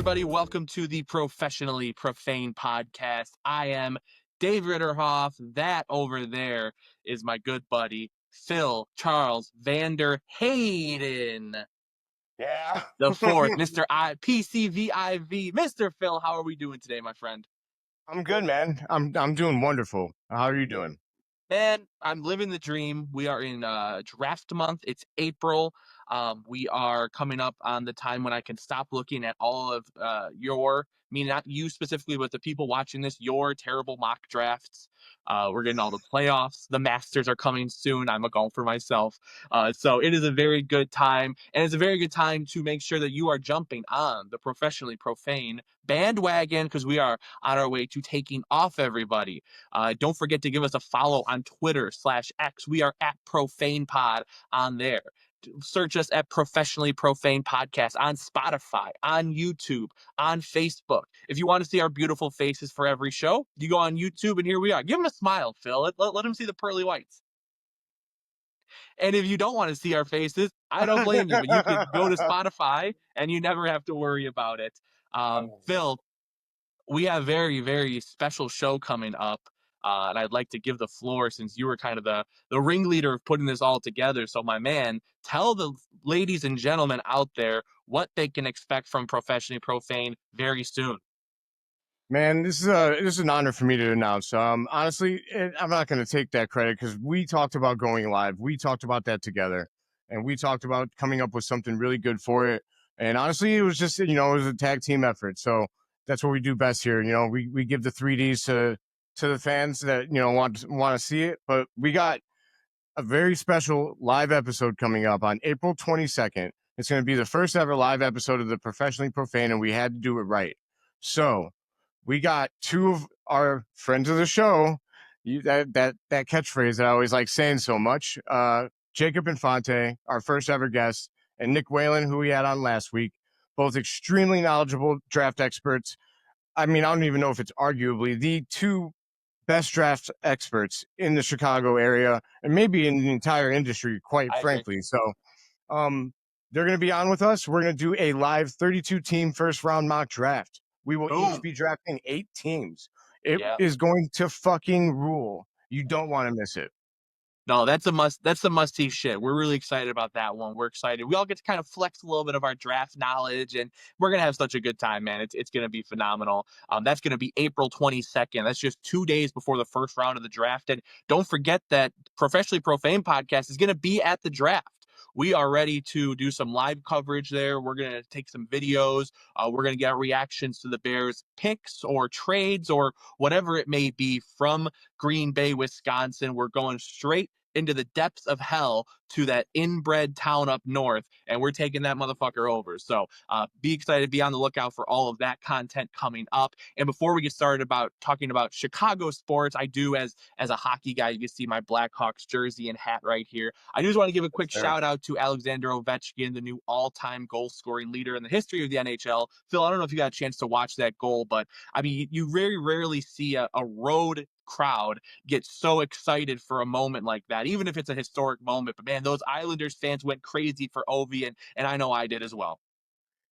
everybody. Welcome to the Professionally Profane podcast. I am Dave Ritterhoff. That over there is my good buddy, Phil Charles Vander Hayden. Yeah. The fourth, Mr. PCVIV. Mr. Phil, how are we doing today, my friend? I'm good, man. I'm doing wonderful. How are you doing? Man, I'm living the dream. We are in draft month. It's April. We are coming up on the time when I can stop looking at all of mean not you specifically, but the people watching this, your terrible mock drafts. We're getting all the playoffs. The Masters are coming soon. I'm a golfer myself. So it is a very good time. And it's a very good time to make sure that you are jumping on the Professionally Profane bandwagon because we are on our way to taking off everybody. Don't forget to give us a follow on Twitter/X. We are at ProfanePod on there. Search us at Professionally Profane Podcast on Spotify, on YouTube, on Facebook. If you want to see our beautiful faces for every show, you go on YouTube and here we are. Give them a smile, Phil. Let them see the pearly whites. And if you don't want to see our faces, I don't blame you, but you can go to Spotify and you never have to worry about it. Phil, we have a very, very special show coming up. And I'd like to give the floor since you were kind of the ringleader of putting this all together. So, my man, tell the ladies and gentlemen out there what they can expect from Professionally Profane very soon. Man, this is an honor for me to announce. Honestly, I'm not going to take that credit because we talked about going live. We talked about that together, and we talked about coming up with something really good for it. And honestly, it was just it was a tag team effort. So that's what we do best here. We give the 3Ds to the fans that want to see it. But we got a very special live episode coming up on April 22nd. It's going to be the first ever live episode of the Professionally Profane, and we had to do it right. So we got two of our friends of the show, that catchphrase that I always like saying so much, Jacob Infante, our first ever guest, and Nick Whalen, who we had on last week, both extremely knowledgeable draft experts. I mean, I don't even know if it's arguably the two best draft experts in the Chicago area and maybe in the entire industry, quite frankly. So they're going to be on with us. We're going to do a live 32 team first round mock draft. We will each be drafting 8 teams. It is going to fucking rule. You don't want to miss it. No, that's a must. That's the must-see shit. We're really excited about that one. We're excited. We all get to kind of flex a little bit of our draft knowledge, and we're gonna have such a good time, man. It's gonna be phenomenal. That's gonna be April 22nd. That's just 2 days before the first round of the draft. And don't forget that Professionally Profane Podcast is gonna be at the draft. We are ready to do some live coverage there. We're going to take some videos. We're going to get reactions to the Bears picks or trades or whatever it may be from Green Bay, Wisconsin. We're going straight into the depths of hell to that inbred town up north, and we're taking that motherfucker over. So be excited, be on the lookout for all of that content coming up. And before we get started about talking about Chicago sports, I do, as a hockey guy, you can see my Blackhawks jersey and hat right here. I just want to give a quick shout out to Alexander Ovechkin, the new all-time goal scoring leader in the history of the NHL. Phil, I don't know if you got a chance to watch that goal, but I mean, you very rarely see a road crowd get so excited for a moment like that, even if it's a historic moment. But man, those Islanders fans went crazy for Ovi, and I know I did as well.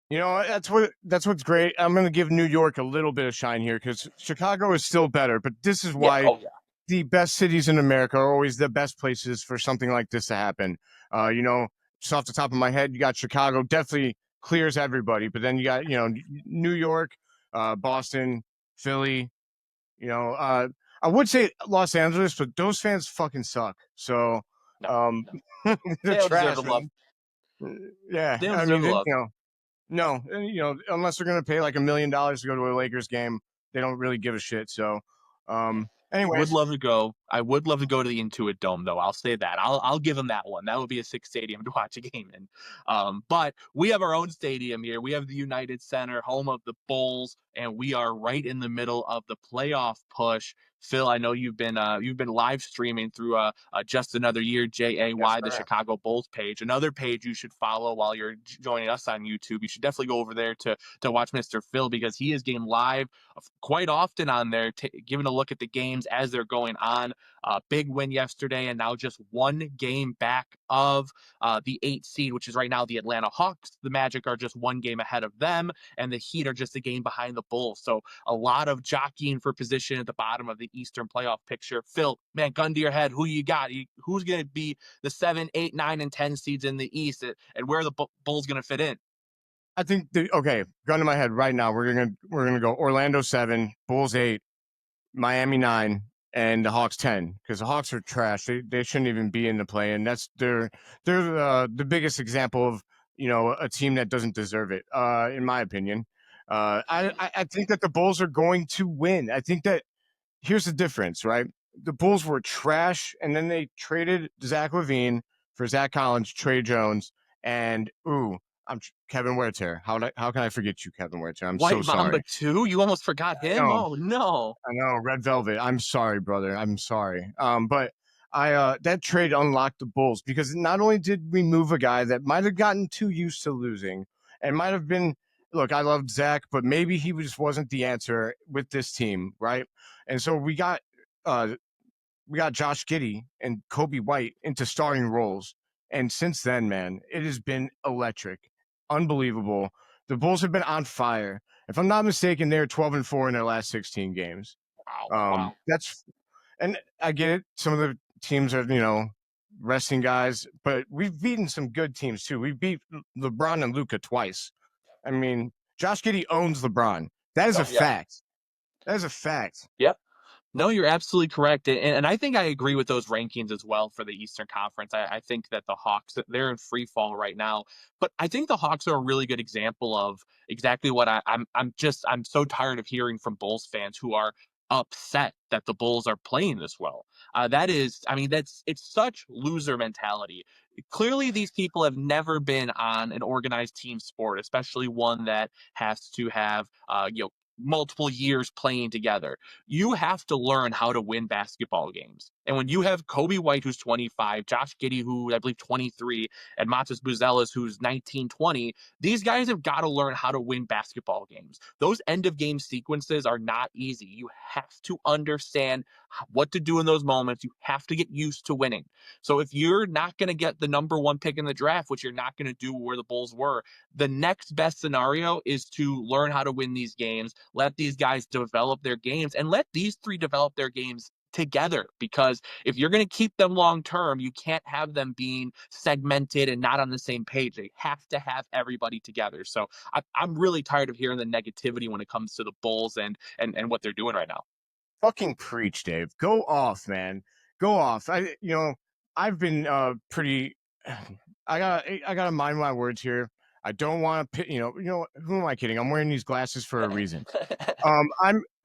That's what's great. I'm going to give New York a little bit of shine here because Chicago is still better, but this is why the best cities in America are always the best places for something like this to happen. Just off the top of my head, you got Chicago, definitely clears everybody, but then you got, New York, Boston, Philly, I would say Los Angeles, but those fans fucking suck. So, they're trash. Yeah, they don't deserve love. No, unless they're gonna pay like $1 million to go to a Lakers game, they don't really give a shit. So, anyways, I would love to go to the Intuit Dome, though. I'll say that. I'll give them that one. That would be a sick stadium to watch a game in. But we have our own stadium here. We have the United Center, home of the Bulls, and we are right in the middle of the playoff push. Phil, I know you've been live streaming through Just Another Year JAY, Yes, the sir. Chicago Bulls page. Another page you should follow while you're joining us on YouTube. You should definitely go over there to watch Mr. Phil, because he is getting live quite often on there, giving a look at the games as they're going on. Big win yesterday, and now just one game back of the 8 seed, which is right now the Atlanta Hawks. The Magic are just one game ahead of them, and the Heat are just a game behind the Bulls. So a lot of jockeying for position at the bottom of the Eastern playoff picture. Phil, man, gun to your head, who you got? Who's going to be the 7, 8, 9, and 10 seeds in the East, and where are the Bulls going to fit in? I think okay, gun to my head right now. We're gonna go Orlando 7, Bulls 8, Miami 9, and the Hawks 10, because the Hawks are trash. They shouldn't even be in the play, and they're the biggest example of a team that doesn't deserve it, in my opinion. I think that the Bulls are going to win. I think that here's the difference, right? The Bulls were trash, and then they traded Zach LaVine for Zach Collins, Trey Jones, and Kevin Werther. How can I forget you, Kevin Werther? I'm so White Mamba sorry. 2? You almost forgot him? No, Oh, no. I know, Red Velvet. I'm sorry, brother. I'm sorry. But I that trade unlocked the Bulls, because not only did we move a guy that might have gotten too used to losing and might have been, look, I loved Zach, but maybe he just wasn't the answer with this team, right? And so uh we got Josh Giddey and Kobe White into starting roles. And since then, man, it has been electric, unbelievable. The Bulls have been on fire. If I'm not mistaken, they're 12-4 in their last 16 games. Wow. Wow. That's and I get it. Some of the teams are, resting guys, but we've beaten some good teams too. We beat LeBron and Luca twice. I mean, Josh Giddey owns LeBron. That is a Oh, yeah. fact. That is a fact. Yep. No, you're absolutely correct, and I think I agree with those rankings as well for the Eastern Conference. I think that the Hawks, they're in free fall right now, but I think the Hawks are a really good example of exactly what I'm so tired of hearing from Bulls fans who are upset that the Bulls are playing this well. That is, I mean, it's such loser mentality. Clearly, these people have never been on an organized team sport, especially one that has to have multiple years playing together. You have to learn how to win basketball games. And when you have Kobe White, who's 25, Josh Giddey, who I believe 23, and Matas Buzelis, who's 19, 20, these guys have got to learn how to win basketball games. Those end of game sequences are not easy. You have to understand what to do in those moments. You have to get used to winning. So if you're not going to get the number one pick in the draft, which you're not going to do where the Bulls were, the next best scenario is to learn how to win these games, let these guys develop their games, and let these three develop their games together. Because if you're going to keep them long term, you can't have them being segmented and not on the same page. They have to have everybody together. So I'm really tired of hearing the negativity when it comes to the Bulls and what they're doing right now. Fucking preach, Dave. Go off, man. Go off. I've been pretty. I gotta mind my words here. I don't want to. Who am I kidding? I'm wearing these glasses for a reason.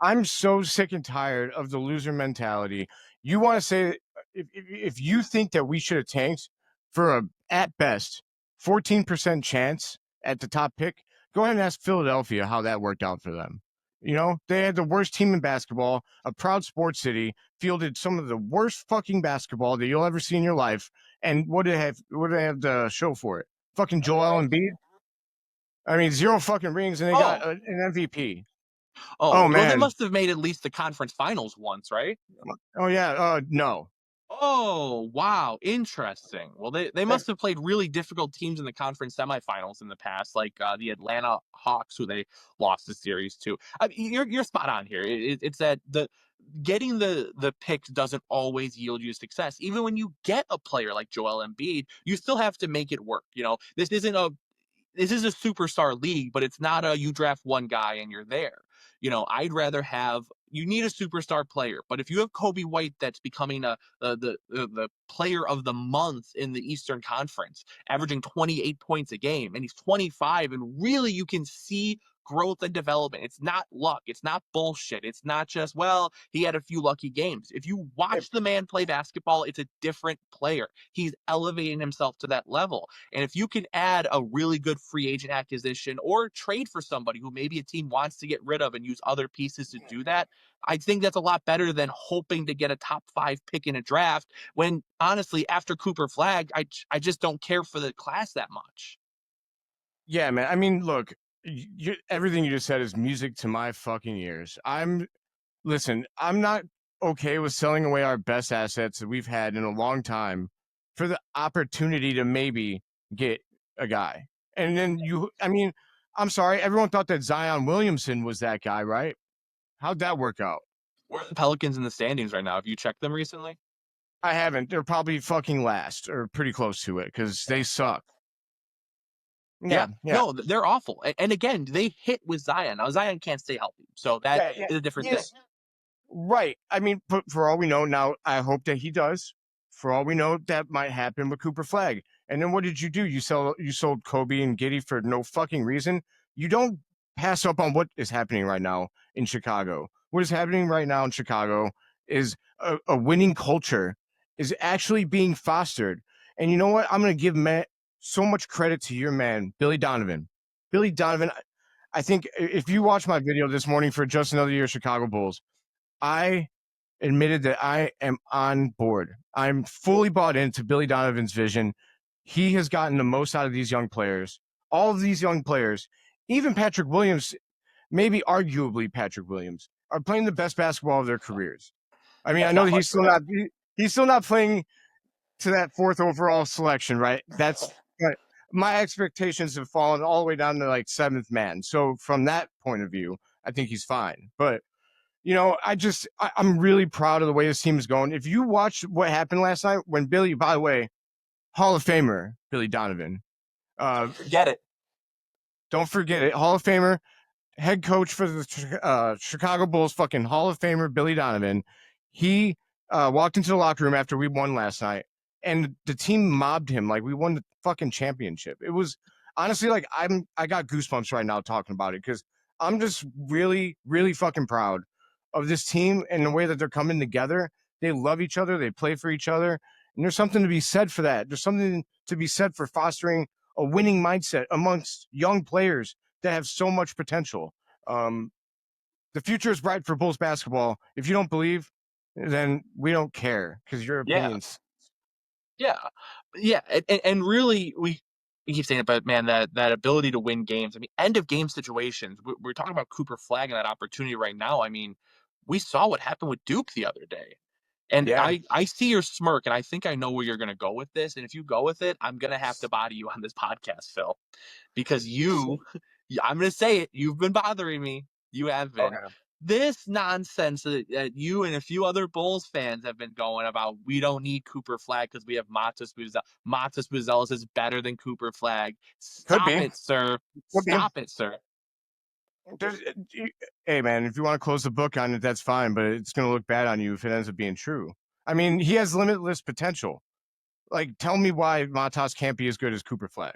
I'm so sick and tired of the loser mentality. You want to say if you think that we should have tanked for a at best 14% chance at the top pick, go ahead and ask Philadelphia how that worked out for them. They had the worst team in basketball, a proud sports city, fielded some of the worst fucking basketball that you'll ever see in your life. And what did they have? What did they have to show for it? Fucking Joel Embiid. I mean, zero fucking rings, and they got Oh, an MVP. oh, Oh well, they man. must have made at least the conference finals once, right? Oh yeah. No. Oh, wow. Interesting. Well, they must have played really difficult teams in the conference semifinals in the past, like the Atlanta Hawks, who they lost the series to. I mean, you're spot on here. It's that the getting the picks doesn't always yield you success. Even when you get a player like Joel Embiid, you still have to make it work. This is a superstar league, but it's not a you draft one guy and you're there. I'd rather have you need a superstar player, but if you have Kobe White that's becoming the player of the month in the Eastern Conference, averaging 28 points a game, and he's 25, and really you can see growth and development. It's not luck. It's not bullshit. It's not just, well, he had a few lucky games. If you watch the man play basketball, it's a different player. He's elevating himself to that level. And if you can add a really good free agent acquisition or trade for somebody who maybe a team wants to get rid of and use other pieces to do that, I think that's a lot better than hoping to get a top 5 pick in a draft when honestly, after Cooper Flag, I just don't care for the class that much. Yeah, man. I mean, look, everything you just said is music to my fucking ears. Listen, I'm not okay with selling away our best assets that we've had in a long time for the opportunity to maybe get a guy. And then I mean, I'm sorry, everyone thought that Zion Williamson was that guy, right? How'd that work out? Where are the Pelicans in the standings right now? Have you checked them recently? I haven't. They're probably fucking last or pretty close to it because they suck. Yeah. Yeah, yeah. No, they're awful. And again, they hit with Zion. Now Zion can't stay healthy. So that Yeah, yeah. is a different thing. Yes. Right. I mean, for all we know, now I hope that he does. For all we know, that might happen with Cooper Flag. And then what did you do? You sold Kobe and Giddy for no fucking reason. You don't pass up on what is happening right now in Chicago. What is happening right now in Chicago is a winning culture is actually being fostered. And you know what? I'm going to give Matt so much credit to your man, Billy Donovan. Billy Donovan, I think if you watch my video this morning for Just Another Year Chicago Bulls, I admitted that I am on board. I'm fully bought into Billy Donovan's vision. He has gotten the most out of these young players. All of these young players, even Patrick Williams, maybe arguably Patrick Williams, are playing the best basketball of their careers. I mean, I That's know not that much for him. he's still not playing to that 4th overall selection, right? But my expectations have fallen all the way down to like 7th man. So from that point of view, I think he's fine. But I'm really proud of the way this team is going. If you watch what happened last night when Billy, by the way, Hall of Famer Billy Donovan, Forget it. don't forget it, Hall of Famer, head coach for the Chicago Bulls, fucking Hall of Famer Billy Donovan. He walked into the locker room after we won last night, and the team mobbed him like we won the fucking championship. It was honestly like I got goosebumps right now talking about it because I'm just really, really fucking proud of this team and the way that they're coming together. They love each other, they play for each other, and there's something to be said for that. There's something to be said for fostering a winning mindset amongst young players that have so much potential. Um, the future is bright for Bulls basketball. If you don't believe, then we don't care because your Yeah. opinions. Yeah. Yeah. And really, we keep saying it, but man, that ability to win games. I mean, end of game situations. We're talking about Cooper Flag and that opportunity right now. I mean, we saw what happened with Duke the other day. And Yeah, I see your smirk, and I think I know where you're gonna go with this. And if you go with it, I'm gonna have to body you on this podcast, Phil, because I'm gonna say it, you've been bothering me. You have been. okay. This nonsense that you and a few other Bulls fans have been going about, we don't need Cooper Flag because we have Matas Buzel. Matas Buzelis is better than Cooper Flag. Could Stop be. it, sir. Could be. Stop it, sir. There's, hey, man, if you want to close the book on it, that's fine, but it's going to look bad on you if it ends up being true. I mean, he has limitless potential. Like, tell me why Matas can't be as good as Cooper Flag.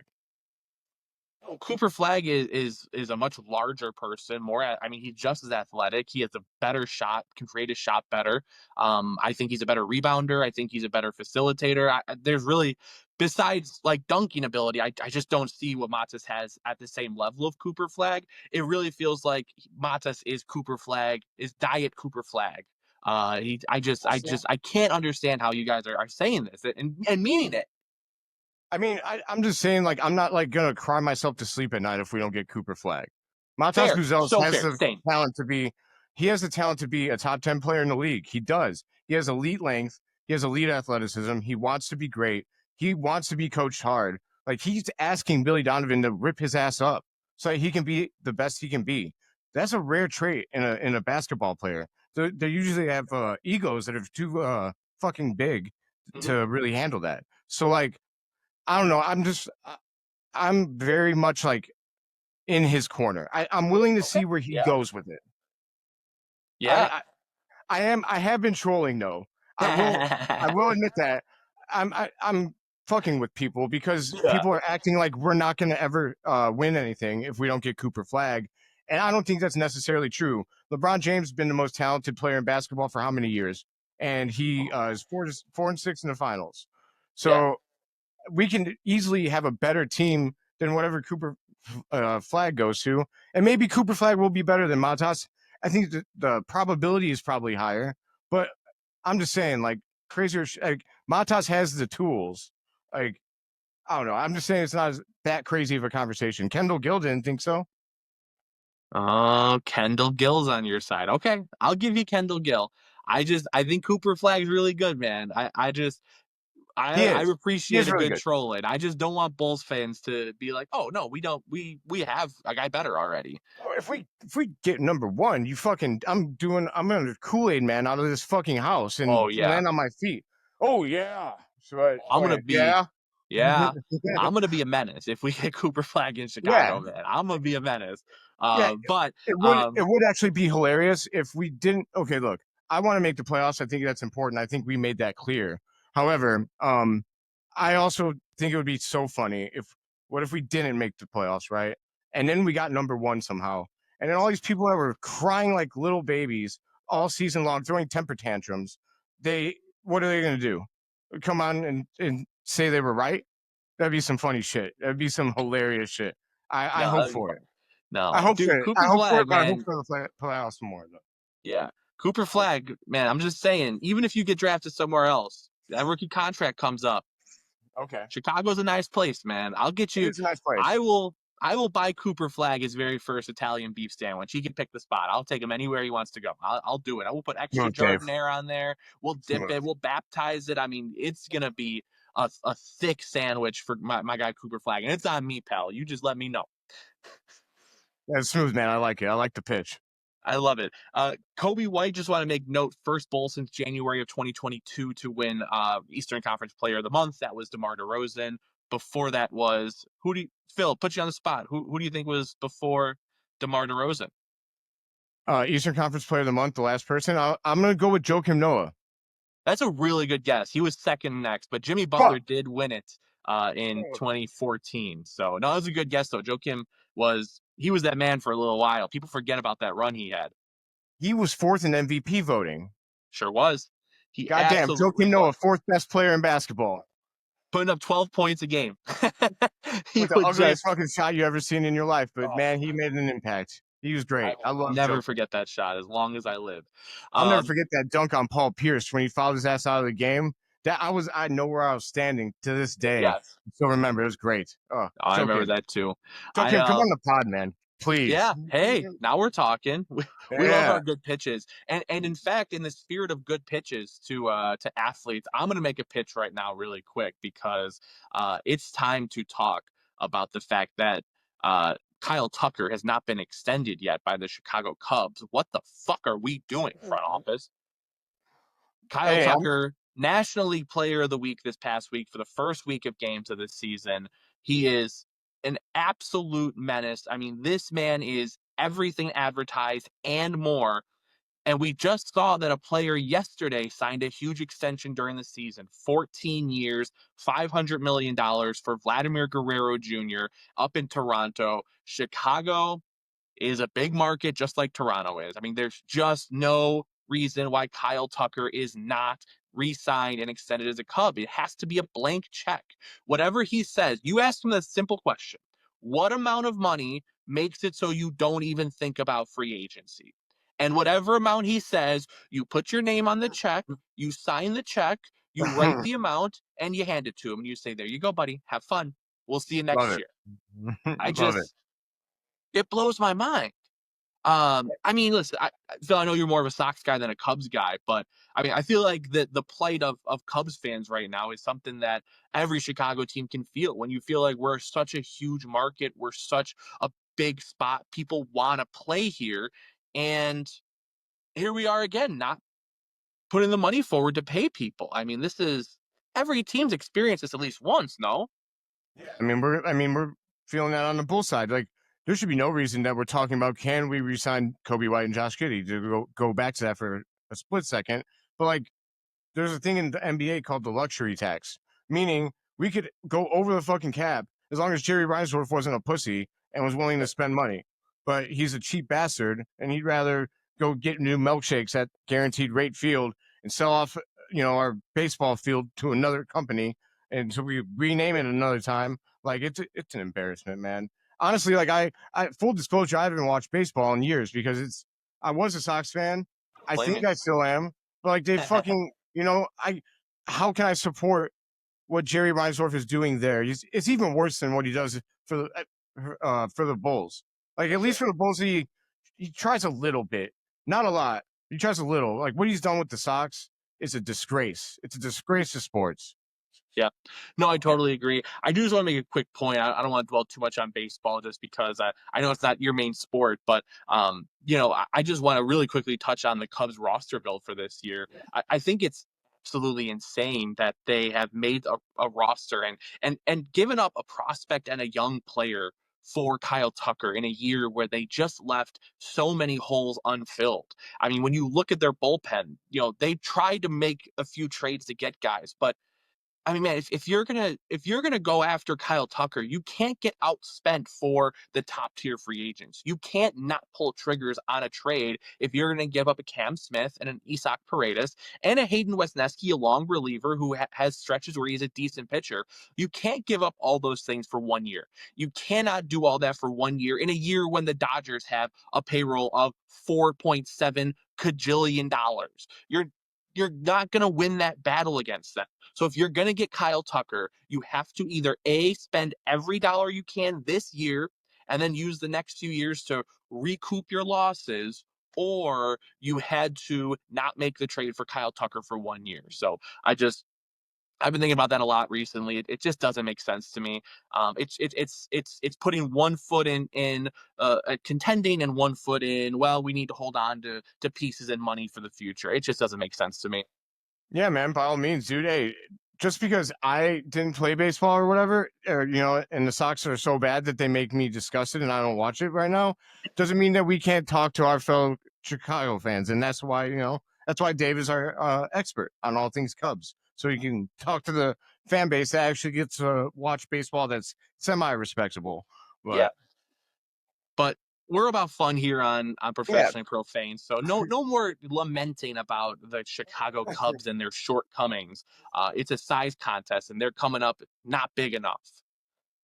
Cooper Flag is a much larger person. I mean, he's just as athletic. He has a better shot, can create his shot better. I think he's a better rebounder. I think he's a better facilitator. There's really, besides like dunking ability, I just don't see what Matas has at the same level of Cooper Flag. It really feels like Matas is Cooper Flag, is diet Cooper Flag. I can't understand how you guys are saying this and meaning it. I mean, I'm just saying, like, I'm not like gonna cry myself to sleep at night if we don't get Cooper Flag. Matas Fair, Buzelis so has fair, the same. talent to be. He has the talent to be a top 10 player in the league. He does. He has elite length. He has elite athleticism. He wants to be great. He wants to be coached hard. Like he's asking Billy Donovan to rip his ass up so he can be the best he can be. That's a rare trait in a basketball player. They usually have egos that are too fucking big Mhm. to really handle that. So like I don't know. I'm very much like in his corner. I'm willing to Okay. see where he Yeah. goes with it. I, Yeah. I I have been trolling though. I will admit that I'm fucking with people because Yeah. people are acting like we're not going to ever win anything if we don't get Cooper Flag. And I don't think that's necessarily true. LeBron James has been the most talented player in basketball for how many years? And he is 4-6 in the finals. Yeah. So we can easily have a better team than whatever Cooper Flag goes to. And maybe Cooper Flag will be better than Matas. I think the probability is probably higher. But I'm just saying, like, crazier, like, Matas has the tools. Like, I don't know. I'm just saying it's not that crazy of a conversation. Kendall Gill didn't think so. Oh, Kendall Gill's on your side. Okay, I'll give you Kendall Gill. I think Cooper Flag's really good, man. He I is. He appreciate is a really good good. trolling. I just don't want Bulls fans to be like, "Oh no, we don't. We have a guy better already." If we get number one, I'm gonna Kool-Aid man out of this fucking house and Oh yeah, land on my feet. Oh yeah. So I'm gonna be yeah. yeah, I'm gonna be a menace if we get Cooper Flag in Yeah. Chicago, man. I'm gonna be a menace. Yeah. But It would actually be hilarious if we didn't. Okay, look, I want to make the playoffs. I think that's important. I think we made that clear. However, I also think it would be so funny if what if we didn't make the playoffs, right? And then we got number one somehow. And then all these people that were crying like little babies all season long, throwing temper tantrums, what are they gonna do? Come on and say they were right? That'd be some funny shit. That'd be some hilarious shit. I no, hope that'd be for fun. it. I No, hope for dude, it. Cooper Flag, I hope man. for the playoffs more. Yeah. Cooper Flag, man, I'm just saying, even if you get drafted somewhere else, that rookie contract comes up. Okay, Chicago's a nice place, man. I'll get it you. is a nice place. I will buy Cooper Flag his very first Italian beef sandwich. He can pick the spot. I'll take him anywhere he wants to go. I'll do it. I will put extra Smooth, Dave. jardinere on there. We'll dip Smooth. it. We'll baptize it. I mean, it's gonna be a thick sandwich for my guy Cooper Flag, and it's on me, pal. You just let me know. Yeah, smooth, man. I like it. I like the pitch. I love it. Kobe White, just want to make note, first Bull since January of 2022 to win Eastern Conference Player of the Month. That was DeMar DeRozan. Before that was Phil, put you on the spot. Who do you think was before DeMar DeRozan? Eastern Conference Player of the Month, the last person. I'm gonna go with Joakim Noah. That's a really good guess. He was second next, but Jimmy Butler Fuck. did win it in 2014. So no, that was a good guess though. Joakim was that man for a little while. People forget about that run he had. He was fourth in MVP voting. Sure was. He Goddamn, absolutely Joakim Noah, was. fourth best player in basketball, Putting up 12 points a game. He with the would ugliest just fucking shot you ever seen in your life. But oh, man, he made an impact. He was I great. I will love never Joakim. forget that shot as long as I live. I'll never Um, forget that dunk on Paul Pierce when he fouled his ass out of the game. I know where I was standing to this day. yes, Still remember. It was great. Oh, I remember Joakim. that too. I Joakim, come on the pod, man. Please. Yeah, hey, now we're talking. We love Yeah. our good pitches. And in fact, in the spirit of good pitches to athletes, I'm gonna make a pitch right now really quick because it's time to talk about the fact that Kyle Tucker has not been extended yet by the Chicago Cubs. What the fuck are we doing, front office? Kyle Hey, Tucker, National League Player of the Week this past week for the first week of games of this season. He is an absolute menace. I mean, this man is everything advertised and more. And we just saw that a player yesterday signed a huge extension during the season, 14 years, $500 million for Vladimir Guerrero Jr. up in Toronto. Chicago is a big market just like Toronto is. I mean, there's just no reason why Kyle Tucker is not re-signed and extended as a Cub. It has to be a blank check. Whatever he says, you ask him a simple question. What amount of money makes it so you don't even think about free agency? And whatever amount he says, you put your name on the check, you sign the check, you write I'm the amount, and you hand it to him. And you say, there you go, buddy. Have fun. We'll see you love next it. year. I Love it. just, it blows my mind. I mean, listen, Phil, I know you're more of a Sox guy than a Cubs guy, but I mean, I feel like the plight of Cubs fans right now is something that every Chicago team can feel. When you feel like we're such a huge market, we're such a big spot, people want to play here, and here we are again, not putting the money forward to pay people. I mean, this is every team's experienced this at least once, no? We're feeling that on the bull side. Like there should be no reason that we're talking about can we resign Kobe White and Josh Giddey to go back to that for a split second. But like there's a thing in the NBA called the luxury tax, meaning we could go over the fucking cap as long as Jerry Reinsdorf wasn't a pussy and was willing to spend money. but he's a cheap bastard, and he'd rather go get new milkshakes at Guaranteed Rate Field and sell off, our baseball field to another company, and so we rename it another time. Like it's an embarrassment, man. Honestly, like I full disclosure, I haven't watched baseball in years because I was a Sox fan. I Blame think me. I still am, but like they fucking, I how can I support what Jerry Reinsdorf is doing there? It's even worse than what he does for the Bulls. Like For at least sure. for the Bulls, he tries a little bit, not a lot. He tries a little. Like what he's done with the Sox is a disgrace. It's a disgrace to sports. Yeah. No, I totally agree. I do just want to make a quick point. I don't want to dwell too much on baseball just because I know it's not your main sport, but I just want to really quickly touch on the Cubs roster build for this year. I think it's absolutely insane that they have made a roster and given up a prospect and a young player for Kyle Tucker in a year where they just left so many holes unfilled. I mean, when you look at their bullpen, they tried to make a few trades to get guys, but I mean, man, if you're gonna go after Kyle Tucker, you can't get outspent for the top tier free agents. You can't not pull triggers on a trade if you're gonna give up a Cam Smith and an Isak Paredes and a Hayden Wesneski, a long reliever who has stretches where he's a decent pitcher. You can't give up all those things for 1 year. You cannot do all that for 1 year in a year when the Dodgers have a payroll of $4.7 cajillion. You're not gonna win that battle against them. So if you're going to get Kyle Tucker, you have to either A, spend every dollar you can this year and then use the next few years to recoup your losses, or you had to not make the trade for Kyle Tucker for 1 year. So I've been thinking about that a lot recently. It just doesn't make sense to me. It's putting one foot in contending and one foot in. Well, we need to hold on to pieces and money for the future. It just doesn't make sense to me. Yeah, man, by all means, dude. Hey, just because I didn't play baseball or whatever, or and the Sox are so bad that they make me disgusted and I don't watch it right now, doesn't mean that we can't talk to our fellow Chicago fans, and that's why Dave is our expert on all things Cubs, so you can talk to the fan base that actually gets to watch baseball that's semi-respectable. Yeah. But But we're about fun here on yeah, Professionally Profane. So no more lamenting about the Chicago Cubs and their shortcomings. It's a size contest, and they're coming up not big enough.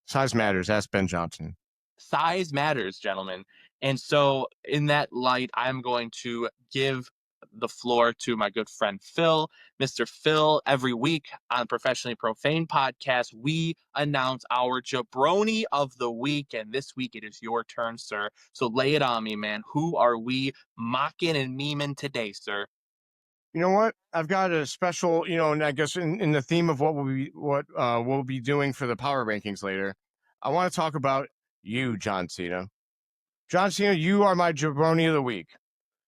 size matters. Ask Ben Johnson. Size matters, gentlemen. And so, in that light, I'm going to give the floor to my good friend Phil. Mr. Phil, every week on Professionally Profane podcast, we announce our jabroni of the week. And this week it is your turn, sir. So lay it on me, man. Who are we mocking and memeing today, sir? You know what? I've got a special, and I guess in the theme of what we'll be doing for the power rankings later, I want to talk about you, John Cena. John Cena, you are my jabroni of the week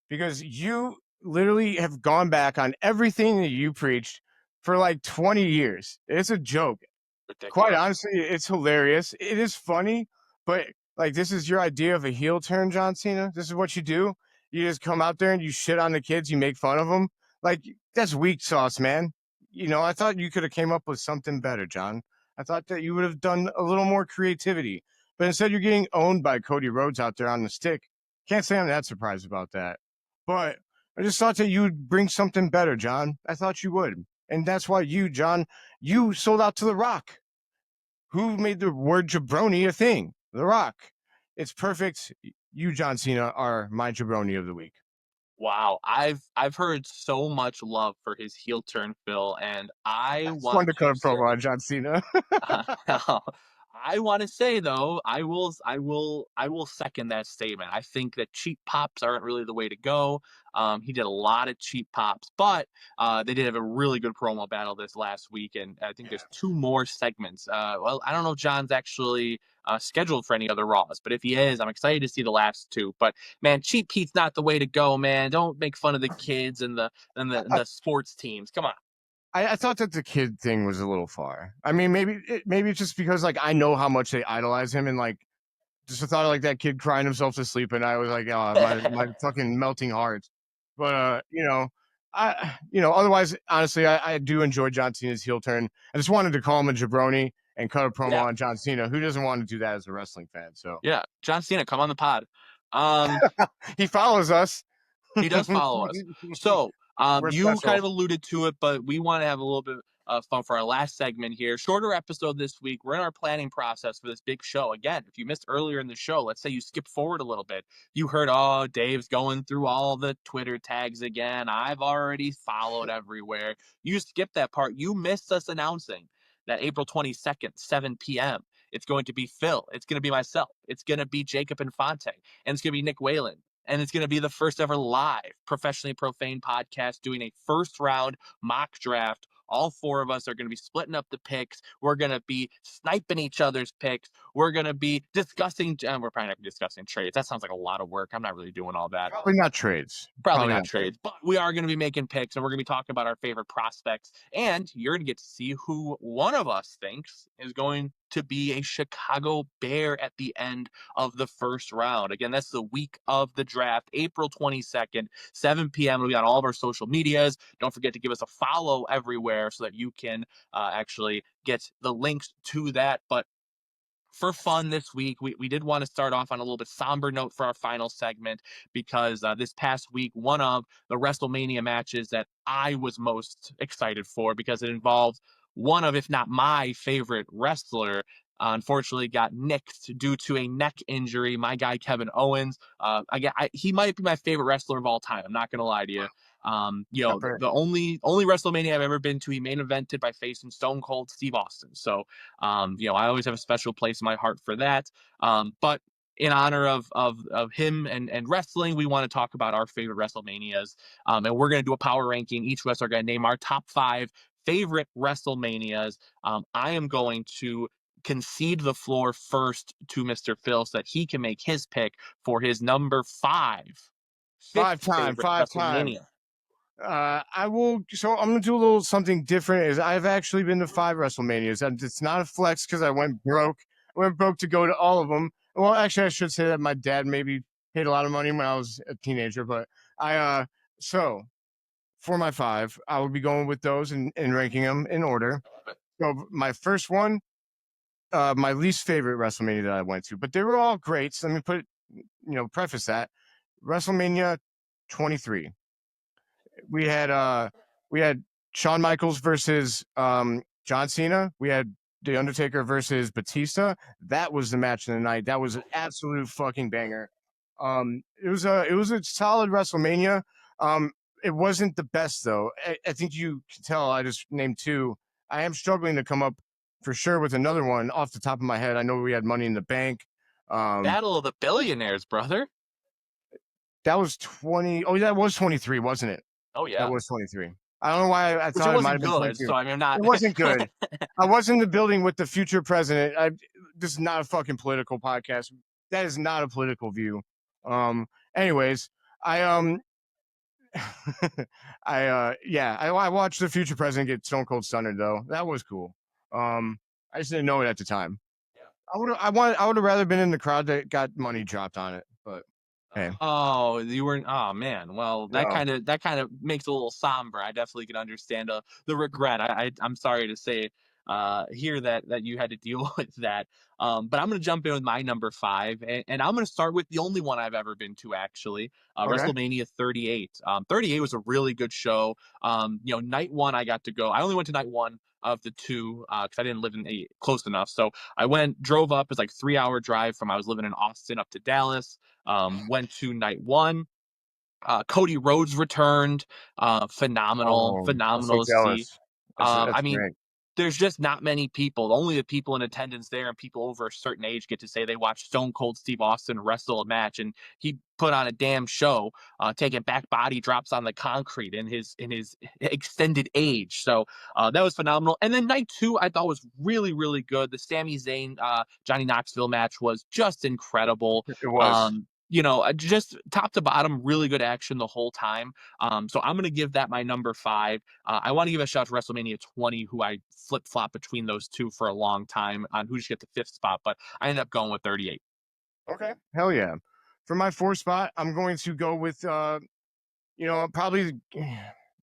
because you literally have gone back on everything that you preached for like 20 years. It's a joke. Quite Ridiculous. honestly, it's hilarious. It is funny, but like this is your idea of a heel turn, John Cena. This is what you do. You just come out there and you shit on the kids. You make fun of them. Like that's weak sauce, man. I thought you could have came up with something better, John. I thought that you would have done a little more creativity, but instead you're getting owned by Cody Rhodes out there on the stick. Can't say I'm that surprised about that, but I just thought that you would bring something better, John. I thought you would, and that's why you, John, you sold out to The Rock. Who made the word jabroni a thing? The Rock. It's perfect. You, John Cena, are my jabroni of the week. Wow, I've heard so much love for his heel turn, Phil, and I It's fun want to cut to a promo say on John Cena. I want to say though, I will second that statement. I think that cheap pops aren't really the way to go. He did a lot of cheap pops, but they did have a really good promo battle this last week, and I think there's two more segments. Well, I don't know if John's actually scheduled for any other Raws, but if he is, I'm excited to see the last two. But man, cheap Pete's not the way to go, man. Don't make fun of the kids and the sports teams. Come on. I thought that the kid thing was a little far. I mean, maybe it's just because like I know how much they idolize him, and like just the thought of like that kid crying himself to sleep, and I was like, oh, my fucking melting heart. But otherwise, honestly, I do enjoy John Cena's heel turn. I just wanted to call him a jabroni and cut a promo Yeah. on John Cena. Who doesn't want to do that as a wrestling fan? So Yeah, John Cena, come on the pod. Um, He follows us. He does follow us. So, We're you kind special. of alluded to it, but we want to have a little bit of fun for our last segment here. Shorter episode this week. We're in our planning process for this big show. Again, if you missed earlier in the show, let's say you skip forward a little bit. You heard, oh, Dave's going through all the Twitter tags again. I've already followed everywhere. You skipped that part. You missed us announcing that April 22nd, 7 p.m. It's going to be Phil. It's going to be myself. It's going to be Jacob Infante. And it's going to be Nick Whalen, and it's going to be the first ever live professionally profane podcast doing a first round mock draft. All four of us are going to be splitting up the picks. We're going to be sniping each other's picks. We're going to be discussing, we're probably not discussing trades. That sounds like a lot of work. I'm not really doing all that. Probably not trades. Probably not trades, but we are going to be making picks, and we're going to be talking about our favorite prospects. And you're going to get to see who one of us thinks is going to be a Chicago Bear at the end of the first round. Again, that's the week of the draft, April 22nd, 7 p.m. It'll be on all of our social medias. Don't forget to give us a follow everywhere so that you can actually get the links to that. But for fun this week, we did want to start off on a little bit somber note for our final segment because this past week, one of the WrestleMania matches that I was most excited for because it involved one of, if not my favorite wrestler, unfortunately got nicked due to a neck injury. My guy, Kevin Owens. He might be my favorite wrestler of all time. I'm not going to lie to you. The only WrestleMania I've ever been to, he main evented by facing Stone Cold Steve Austin. So I always have a special place in my heart for that. But in honor of him and wrestling, we want to talk about our favorite WrestleManias. And we're going to do a power ranking. Each of us are going to name our top 5 favorite WrestleManias. I am going to concede the floor first to Mr. Phil so that he can make his pick for his number 5, Five fifth time, favorite 5 time. WrestleMania. I will. So I'm gonna do a little something different. Is I've actually been to 5 WrestleManias, and it's not a flex because I went broke. I went broke to go to all of them. Well, actually, I should say that my dad maybe paid a lot of money when I was a teenager, but so for my 5, I will be going with those and ranking them in order. So my first one, my least favorite WrestleMania that I went to, but they were all great. So let me preface that WrestleMania 23. We had Shawn Michaels versus John Cena. We had The Undertaker versus Batista. That was the match of the night. That was an absolute fucking banger. It was a solid WrestleMania. It wasn't the best though. I think you can tell. I just named 2. I am struggling to come up for sure with another one off the top of my head. I know we had Money in the Bank. Battle of the Billionaires, brother. That was 20. Oh, that was 23, wasn't it? Oh That yeah. was 23. I don't know why I Which it thought it might wasn't have been good. 22. So I mean, I'm not. It wasn't good. I was in the building with the future president. This is not a fucking political podcast. That is not a political view. Anyways, I I watched the future president get Stone Cold Stunned though. That was cool. I just didn't know it at the time. I would have rather been in the crowd that got money dropped on it. But hey, Oh, you weren't. Oh man. Well, no. that kind of makes it a little somber. I definitely can understand the regret. I'm sorry to say, hear that you had to deal with that. But I'm gonna jump in with my number 5, and I'm gonna start with the only one I've ever been to actually, Okay. WrestleMania 38. 38 was a really good show. Night one I got to go. I only went to night one of the 2 because I didn't live close enough. So drove up. It's like 3-hour drive from I was living in Austin up to Dallas. Went to night 1. Cody Rhodes returned. Phenomenal, Oh, I'm so phenomenal to see. jealous. That's I mean, great. there's just not many people. Only the people in attendance there and people over a certain age get to say they watched Stone Cold Steve Austin wrestle a match, and he put on a damn show, taking back body drops on the concrete in his extended age. So that was phenomenal. And then night 2, I thought was really really good. The Sami Zayn Johnny Knoxville match was just incredible. It was. Just top to bottom, really good action the whole time. So I'm gonna give that my number 5. I want to give a shout out to WrestleMania 20, who I flip flop between those 2 for a long time on who should get the 5th spot, but I ended up going with 38. Okay. Hell yeah. For my 4th spot, I'm going to go with probably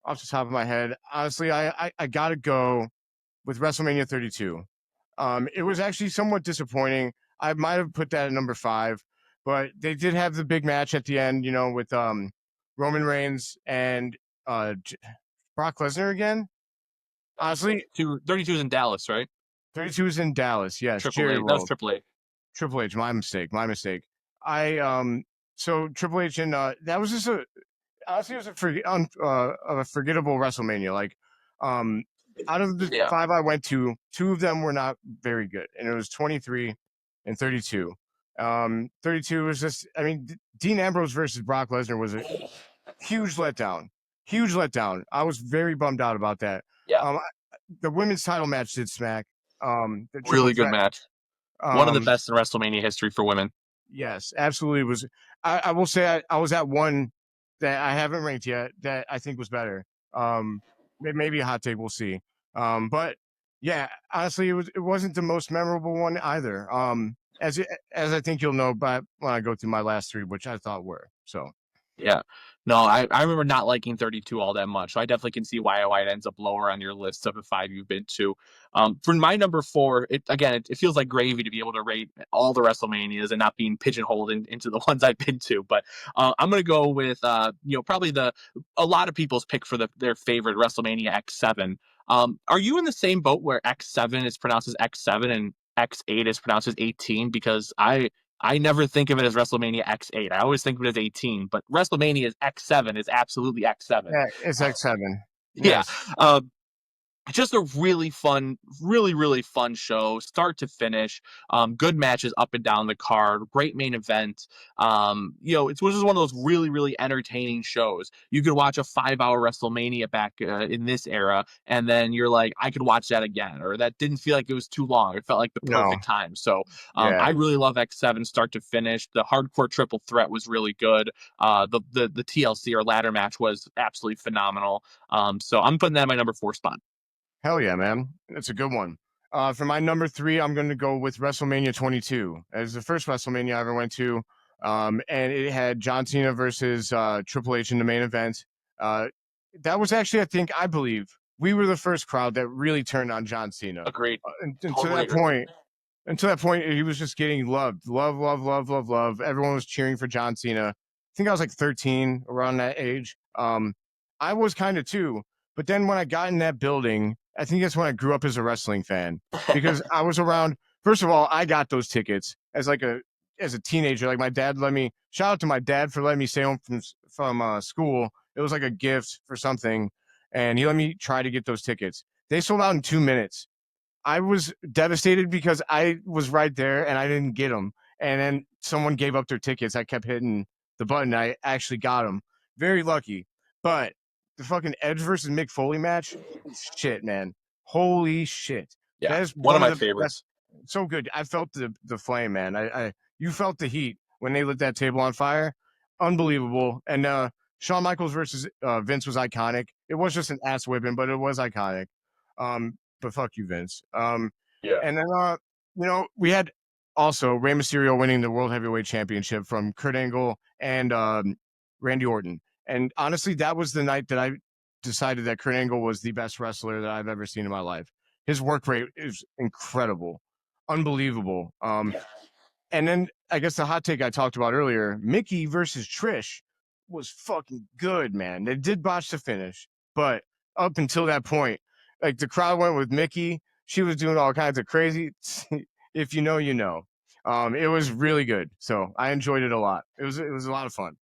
off the top of my head. Honestly, I gotta go with WrestleMania 32. It was actually somewhat disappointing. I might have put that at number 5, but they did have the big match at the end, with Roman Reigns and J- Brock Lesnar again. Honestly, 32 is in Dallas, right? 32 is in Dallas. Yes, Triple Jerry A. That was World. Triple A. Triple H, my mistake. My mistake. I so Triple H and that was just a honestly it was a forgettable WrestleMania. Like um out of the Yeah. five I went to, two of them were not very good, and it was 23 and 32. 32 was just I mean Dean Ambrose versus Brock Lesnar was a huge letdown. Huge letdown. I was very bummed out about that. Yeah. Um the women's title match did smack. The triple Really good threat. match. One of the Um best in WrestleMania history for women. Yes, absolutely was. I will say I was at one that I haven't ranked yet that I think was better. Maybe a hot take. We'll see. But yeah, honestly, it wasn't the most memorable one either. As I think you'll know, but when I go through my last three, which I thought were so. Yeah. No, I remember not liking 32 all that much. So I definitely can see why it ends up lower on your list of the five you've been to. For my number four, it feels like gravy to be able to rate all the WrestleManias and not being pigeonholed into the ones I've been to. But I'm gonna go with probably a lot of people's pick for their favorite WrestleMania X7. Are you in the same boat where X7 is pronounced as X7 and X8 is pronounced as 18? Because I never think of it as WrestleMania X8. I always think of it as 18, but WrestleMania is X7 is absolutely X7. Yeah, it's X7. Yeah. Yes. Um, just a really fun, really, really fun show, start to finish. Good matches up and down the card, great main event. It was just one of those really, really entertaining shows. You could watch a 5 hour WrestleMania back in this era, and then you're like, I could watch that again, or that didn't feel like it was too long. It felt like the No. perfect time. So Yeah. I really love X7 start to finish. The hardcore triple threat was really good. The TLC or ladder match was absolutely phenomenal. So I'm putting that in my number four spot. Hell yeah, man. That's a good one. For my number three, I'm going to go with WrestleMania 22. As the first WrestleMania I ever went to. And it had John Cena versus Triple H in the main event. Uh, that was actually, I believe, we were the first crowd that really turned on John Cena. Agreed. And to Totally that agree. point, he was just getting loved. Love, love, love, love, love. Everyone was cheering for John Cena. I think I was like 13 around that age. I was kind of too. But then when I got in that building, I think that's when I grew up as a wrestling fan because I was around. First of all, I got those tickets as a teenager. Like my dad let me. Shout out to my dad for letting me stay home from school. It was like a gift for something, and he let me try to get those tickets. They sold out in 2 minutes. I was devastated because I was right there and I didn't get them. And then someone gave up their tickets. I kept hitting the button. I actually got them. Very lucky. But the fucking Edge versus Mick Foley match, shit, man. Holy shit. Yeah, That is one of one of my the favorites. best. So good. I felt the flame, man. You felt the heat when they lit that table on fire. Unbelievable. And Shawn Michaels versus Vince was iconic. It was just an ass whipping, but it was iconic. But fuck you, Vince. Yeah. And then we had also Rey Mysterio winning the World Heavyweight Championship from Kurt Angle and Randy Orton. And honestly, that was the night that I decided that Kurt Angle was the best wrestler that I've ever seen in my life. His work rate is incredible, unbelievable. And then I guess the hot take I talked about earlier, Mickey versus Trish was fucking good, man. They did botch the finish, but up until that point, like the crowd went with Mickey. She was doing all kinds of crazy. If you know, you know. It was really good. So I enjoyed it a lot. It was a lot of fun.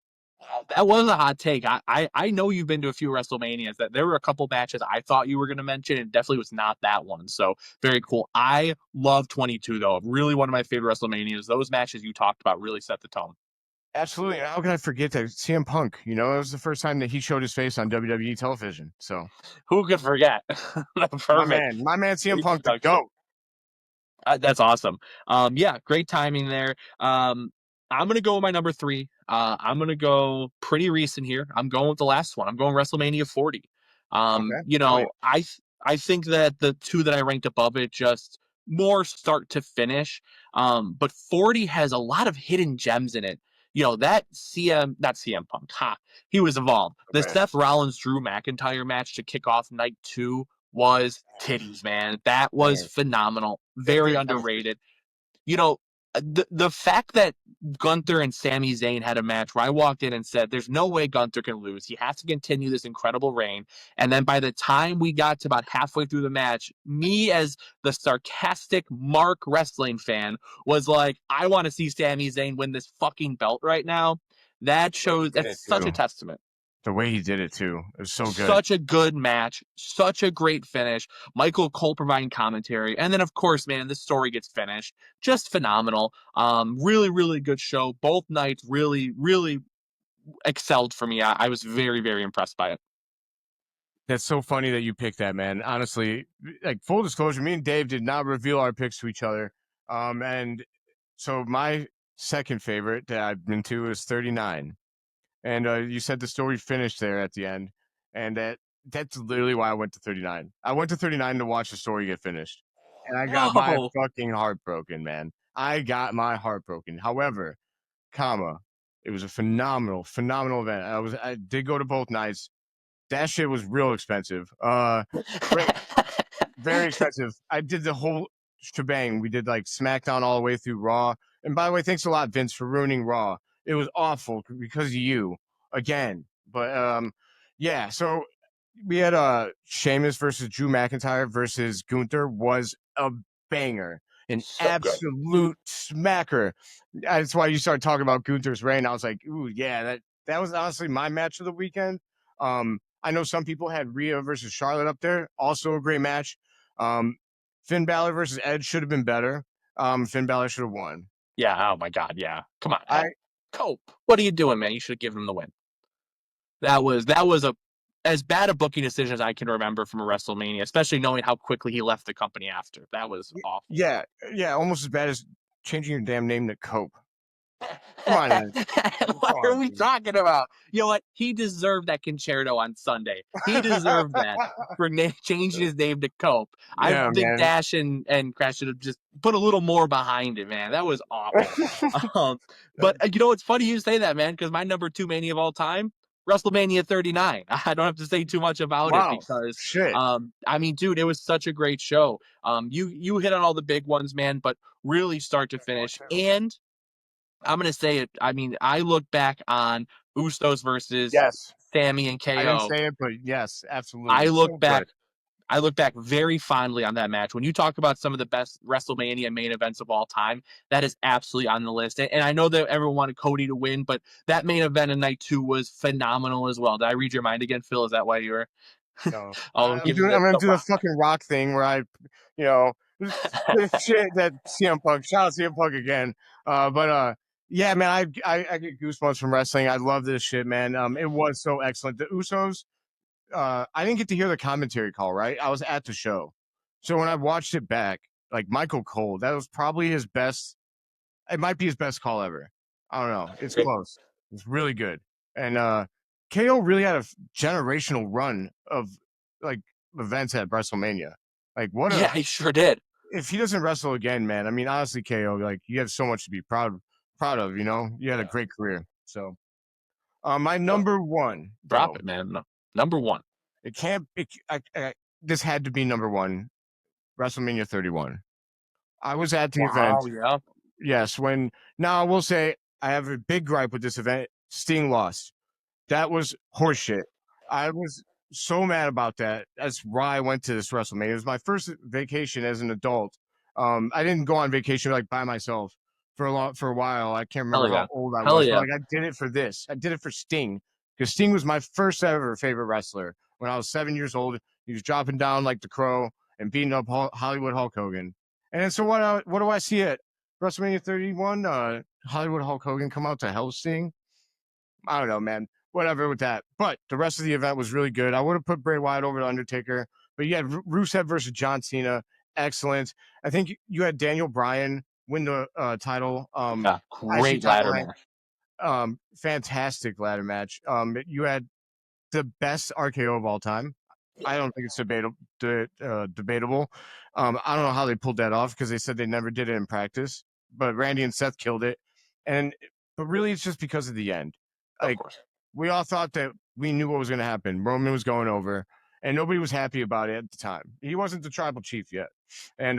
That was a hot take. I know you've been to a few WrestleManias. That there were a couple matches I thought you were going to mention, and definitely was not that one. So very cool. I love 22 though. Really one of my favorite WrestleManias. Those matches you talked about really set the tone. Absolutely. How can I forget that CM Punk? It was the first time that he showed his face on WWE television. So Who could forget? Perfect my man, CM Punk, the introduction. goat. That's awesome. Yeah, great timing there. I'm gonna go with my number three. I'm gonna go pretty recent here. I'm going with the last one. I'm going WrestleMania 40. Okay. Hell yeah. I think that the two that I ranked above it just more start to finish. But 40 has a lot of hidden gems in it. That not CM Punk. Ha, he was involved. The Okay. Seth Rollins Drew McIntyre match to kick off night two was titties, man. That was Man, phenomenal. they had Very great chemistry. underrated. You know, the fact that Gunther and Sami Zayn had a match where I walked in and said, "There's no way Gunther can lose. He has to continue this incredible reign." And then by the time we got to about halfway through the match, me as the sarcastic Mark wrestling fan was like, "I want to see Sami Zayn win this fucking belt right now." That The way he shows did that's it such a too. testament. The way he did it too. It was so good. Such a good match, such a great finish. Michael Cole providing commentary, and then of course, man, the story gets finished. Just phenomenal. Really, really good show. Both nights really, really excelled for me. I was very, very impressed by it. That's so funny that you picked that, man. Honestly, like full disclosure, me and Dave did not reveal our picks to each other. And so my second favorite that I've been to is 39. And you said the story finished there at the end, and that's literally why I went to 39. I went to 39 to watch the story get finished, and I got my Whoa! fucking heart broken, man. I got my heart broken. However, comma, it was a phenomenal, phenomenal event. I did go to both nights. That shit was real expensive. Great, very expensive. I did the whole shebang. We did like SmackDown all the way through Raw. And by the way, thanks a lot, Vince, for ruining Raw. It was awful because of you again. But yeah. So we had Sheamus versus Drew McIntyre versus Gunther was a banger, an So good. absolute smacker. That's why you started talking about Gunther's reign. I was like, ooh, yeah, that was honestly my match of the weekend. I know some people had Rhea versus Charlotte up there, also a great match. Finn Balor versus Edge should have been better. Finn Balor should have won. Yeah. Oh my God. Yeah. Come on, I Ed. Cope. What are you doing, man? You should have given him the win. That was a as bad a booking decision as I can remember from a WrestleMania, especially knowing how quickly he left the company after. That was awful. yeah, yeah, almost as bad as changing your damn name to Cope. Come on, Ed. What Come are on, we dude. talking about? You know what? He deserved that concerto on Sunday. He deserved that for changing his name to Cope. I Yeah, think man. Dash and Crash should have just put a little more behind it, man. That was awful. Um, but you know, it's funny you say that, man, because my number two mania of all time, WrestleMania 39. I don't have to say too much about it Wow. because, Shit. I mean, dude, it was such a great show. You hit on all the big ones, man, but really start to More finish, too. and I'm gonna say it. I mean, I look back on Usos versus Yes. Sammy and I didn't KO. say it, but yes, I absolutely. look So back. good. I look back very fondly on that match. When you talk about some of the best WrestleMania main events of all time, that is absolutely on the list. And I know that everyone wanted Cody to win, but that main event in night two was phenomenal as well. Did I read your mind again, Phil? Is that why you were No. all giving I'm gonna the do the rock? fucking rock thing where I, you know, the shit that CM Punk. Shout out CM Punk again. But yeah, man, I get goosebumps from wrestling. I love this shit, man. It was so excellent. The Usos. I didn't get to hear the commentary call. Right, I was at the show, so when I watched it back, like Michael Cole, that was probably his best. It might be his best call ever. I don't know. It's close. It's really good. And KO really had a generational run of like events at WrestleMania. Like what Yeah, a he sure did. if he doesn't wrestle again, man. I mean, honestly, KO, like you have so much to be proud of. You know, you had a Yeah. great career. So my So number one drop though, it, man. Number one. it can't. This had to be number one. WrestleMania 31. I was at the event. Wow. Yeah. Yes, when now I will say I have a big gripe with this event. Sting lost. That was horseshit. I was so mad about that. That's why I went to this WrestleMania. It was my first vacation as an adult. I didn't go on vacation like by myself for a while. I can't remember Hell how yeah. old I Hell was, but yeah. like I did it for this. I did it for Sting because Sting was my first ever favorite wrestler. When I was 7 years old, he was dropping down like the crow and beating up Hollywood Hulk Hogan. And then so what do I see at WrestleMania 31? Hollywood Hulk Hogan come out to hell Sting. I don't know, man. Whatever with that. But the rest of the event was really good. I would have put Bray Wyatt over the Undertaker, but you had Rusev versus John Cena. Excellent. I think you had Daniel Bryan win the title. Yeah. IC Great title ladder rank. match. Fantastic ladder match. You had the best RKO of all time. I don't think it's debatable. I don't know how they pulled that off because they said they never did it in practice, but Randy and Seth killed it. And but really, it's just because of the end. Of Like course. we all thought that we knew what was going to happen. Roman was going over, and nobody was happy about it at the time. He wasn't the tribal chief yet, and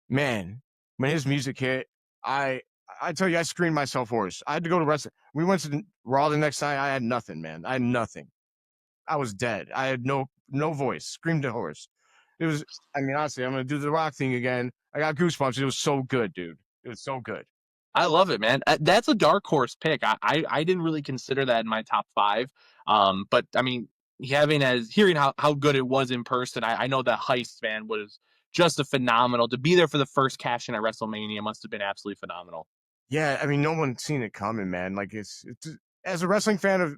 man, when his music hit, I I tell you, I screamed myself hoarse. I had to go to wrestling. We went to Raw the next night. I had nothing, man. I had nothing. I was dead. I had no voice. Screamed hoarse. It was. I mean, honestly, I'm gonna do the Rock thing again. I got goosebumps. It was so good, dude. It was so good. I love it, man. That's a dark horse pick. I didn't really consider that in my top five. But I mean, hearing how good it was in person, I know that heist, man, was just a phenomenal. To be there for the first cash in at WrestleMania must have been absolutely phenomenal. Yeah, I mean, no one's seen it coming, man. Like it's as a wrestling fan of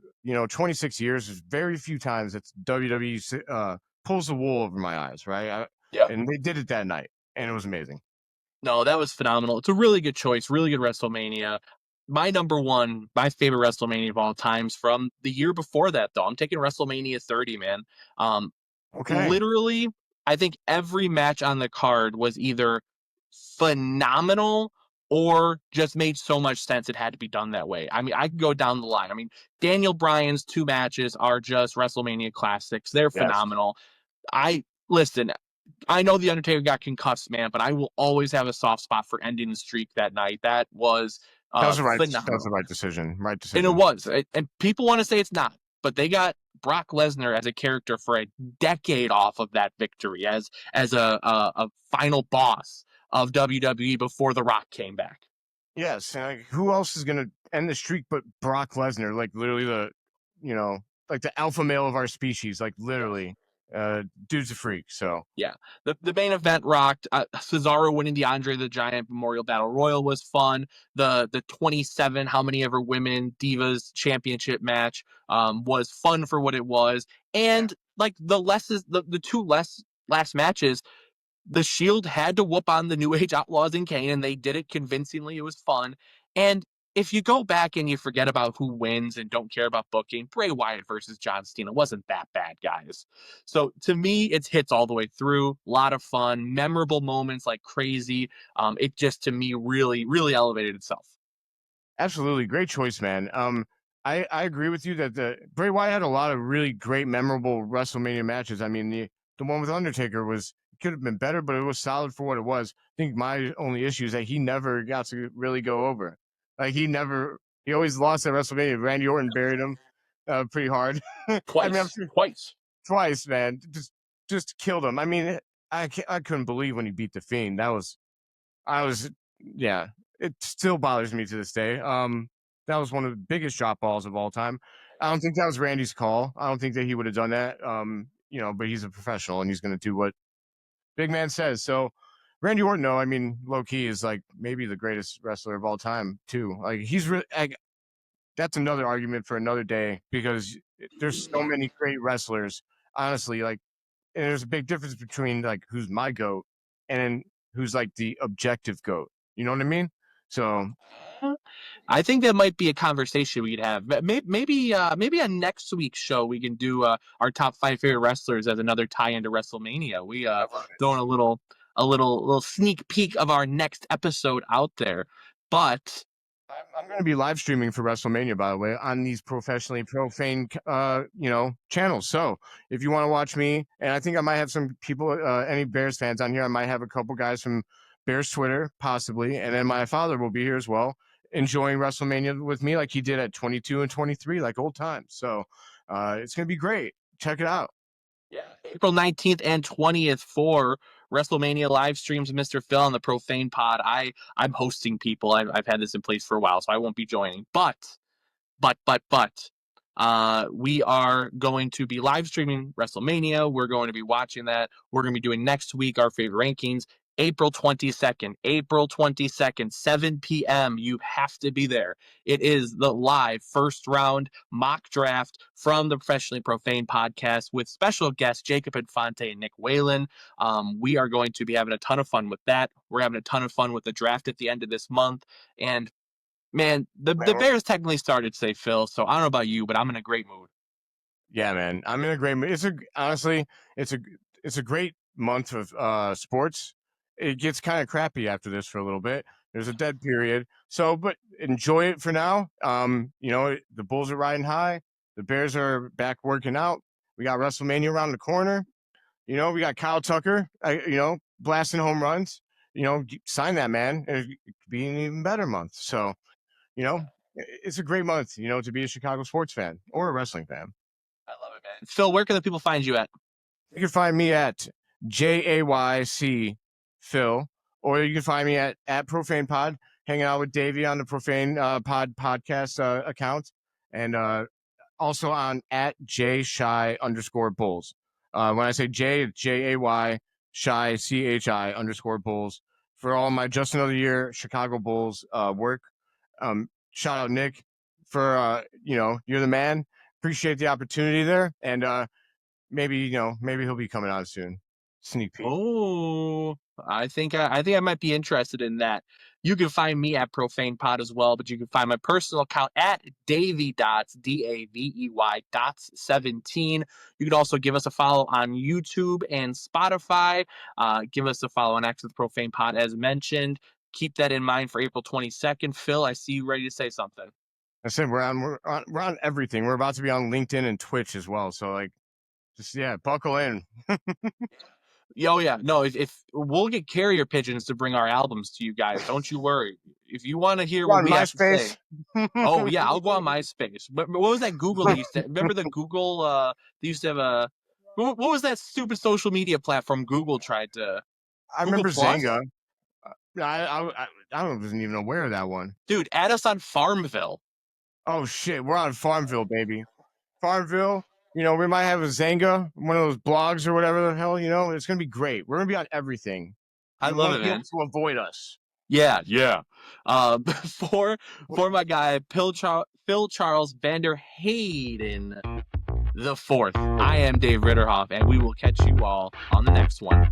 26 years, there's very few times that WWE pulls the wool over my eyes, right? Yeah. And they did it that night, and it was amazing. No, that was phenomenal. It's a really good choice, really good WrestleMania. My number one, my favorite WrestleMania of all times from the year before that, though. I'm taking WrestleMania 30, man. Um, Okay. Literally, I think every match on the card was either phenomenal or just made so much sense it had to be done that way. I mean, I could go down the line. I mean, Daniel Bryan's two matches are just WrestleMania classics. They're Yes. phenomenal. I listen, I know the Undertaker got concussed, man, but I will always have a soft spot for ending the streak that night. That was That was the phenomenal. right decision. Right And it decision. was. And people want to say it's not, but they got Brock Lesnar as a character for a decade off of that victory as a final boss of WWE before The Rock came back. Yes. And like, who else is gonna end the streak but Brock Lesnar? Like literally you know, like the alpha male of our species. Like literally, dude's a freak. So Yeah, the main event rocked. Cesaro winning the Andre the Giant Memorial Battle Royal was fun. The 27 how many ever women Divas Championship match was fun for what it was, yeah, and like the two last matches the Shield had to whoop on the New Age Outlaws and Kane, and they did it convincingly. It was fun. And if you go back and you forget about who wins and don't care about booking, Bray Wyatt versus John Cena wasn't that bad, guys. So to me, it's hits all the way through. A lot of fun, memorable moments like crazy. It just to me really, really elevated itself. absolutely great choice, man. I agree with you that the Bray Wyatt had a lot of really great, memorable WrestleMania matches. I mean, the one with Undertaker was could have been better, but it was solid for what it was. I think my only issue is that he never got to really go over. Like he always lost at WrestleMania. Randy Orton buried him pretty hard. I mean, I'm Twice, sure twice. twice, man. Just killed him. I mean, I couldn't believe when he beat the Fiend. I was, yeah, it still bothers me to this day. That was one of the biggest drop balls of all time. I don't think that was Randy's call. I don't think that he would have done that. But he's a professional and he's going to do what big man says. So Randy Orton, no, I mean, low key is like maybe the greatest wrestler of all time too. Like he's really, that's another argument for another day because there's so many great wrestlers. Honestly, like, and there's a big difference between like who's my goat and who's like the objective goat. You know what I mean? So I think that might be a conversation we could have. Maybe on next week's show we can do our top five favorite wrestlers as another tie into WrestleMania. We I love it. throwing a little sneak peek of our next episode out there. But I'm going to be live streaming for WrestleMania, by the way, on these professionally profane, channels. So if you want to watch me, and I think I might have some people, any Bears fans on here, I might have a couple guys from Bears Twitter, possibly, and then my father will be here as well, enjoying WrestleMania with me, like he did at 22 and 23, like old times. So it's going to be great. Check it out. yeah, April 19th and 20th for WrestleMania live streams, Mr. Phil on the Profane Pod. I'm hosting people. I've had this in place for a while, so I won't be joining. But we are going to be live streaming WrestleMania. We're going to be watching that. We're going to be doing next week our favorite rankings. April 22nd, 7 p.m. You have to be there. It is the live first round mock draft from the Professionally Profane podcast with special guests Jacob Infante and Nick Whalen. We are going to be having a ton of fun with that. We're having a ton of fun with the draft at the end of this month. And man, the Man, Bears technically started today, Phil. So I don't know about you, but I'm in a great mood. yeah, man. I'm in a great mood. Honestly, it's a it's a great month of sports. It gets kind of crappy after this for a little bit. There's a dead period. So, but enjoy it for now. The Bulls are riding high. The Bears are back working out. We got WrestleMania around the corner. We got Kyle Tucker, blasting home runs. sign that, man. And it could be an even better month. So, it's a great month, to be a Chicago sports fan or a wrestling fan. I love it, man. Phil, where can the people find you at? You can find me at JAYC Phil, or you can find me at Profane Pod, hanging out with Davey on the Profane podcast account, and also on at JShy_Bulls. When I say J, it's JAY Shy CHI_Bulls for all my Just Another Year Chicago Bulls work. Shout out Nick for you're the man. Appreciate the opportunity there, and maybe he'll be coming on soon. Sneak peek. Oh, I think I might be interested in that. You can find me at Profane Pod as well, but you can find my personal account at Davey Dots DAVEY dots 17. You can also give us a follow on YouTube and Spotify. Give us a follow on X with Profane Pod as mentioned. Keep that in mind for April 22nd. Phil, I see you ready to say something. I said we're on everything. We're about to be on LinkedIn and Twitch as well. So just buckle in. Oh yeah, no. If we'll get carrier pigeons to bring our albums to you guys, don't you worry. If you want to hear We're what on we have to say, MySpace. oh yeah, I'll go on MySpace. What was that Google that used to? Remember the Google? They used to have a. What was that stupid social media platform Google tried to? I Google remember Zanga. Plus, I wasn't even aware of that one. dude. Add us on Farmville. Oh shit, we're on Farmville, baby. Farmville. We might have a Zanga, one of those blogs or whatever the hell. It's gonna be great. We're gonna be on everything. I You love won't it, be able man. to avoid us. Yeah, yeah. For my guy Phil Charles Vander Hayden the fourth. I am Dave Ritterhoff, and we will catch you all on the next one.